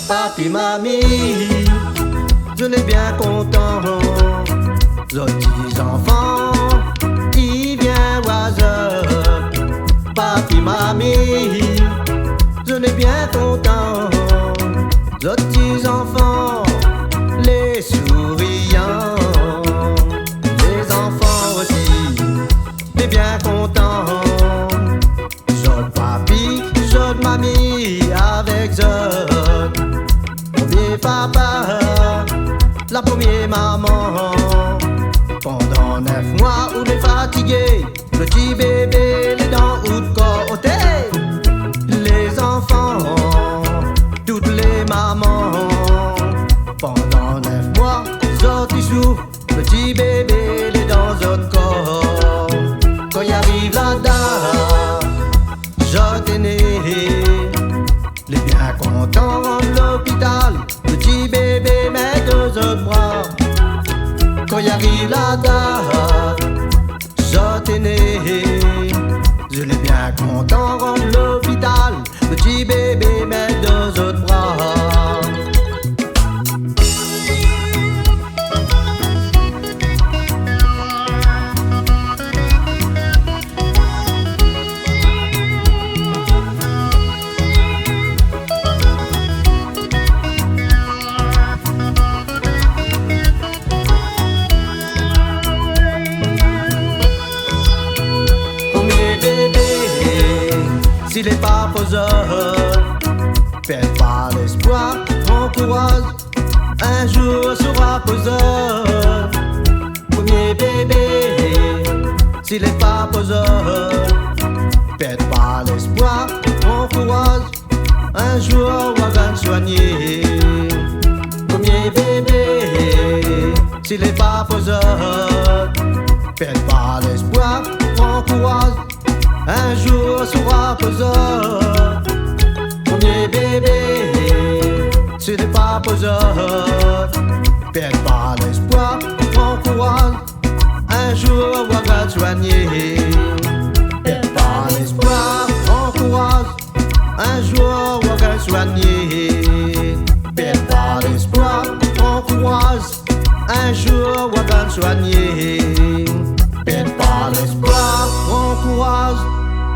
Papi, mamie, je l'ai bien content. Les petits enfants, ils viennent oiseaux. Papi, mamie, je l'ai bien content. Les petits enfants, les souriants. Les enfants aussi, les bien contents. Jol papi, jol mamie, avec jol premier papa, la première maman. Pendant 9 mois où les fatigués, le petit bébé, les dents ou de côté. Les enfants, toutes les mamans. Pendant 9 mois, ils souffrent, le petit bébé, les dents au corps. Quand y arrive la date, je t'ai né. Les bien contents en l'hôpital, petit bébé met 2 autres bras. Quand y arrive la date, je t'ai né. Je l'ai bien content en l'hôpital, petit bébé met 2 autres bras. Si les papas perdent pas l'espoir, on courage, un jour sera poseur. Premier bébé, si les papas perdent pas l'espoir, on courage, un jour on va soigner. Premier bébé, si les papas perdent pas l'espoir, on courage, un jour sera poseur. Premier bébé, si les papas perdent pas l'espoir, prends courage, un jour on va soigner. Perdent pas l'espoir, prends courage, un jour on va soigner. Perdent pas l'espoir, prends courage, un jour on va soigner. Perdent pas l'espoir, prends courage,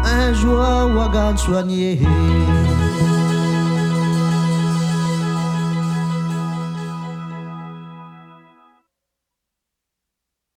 un jour on va soigner.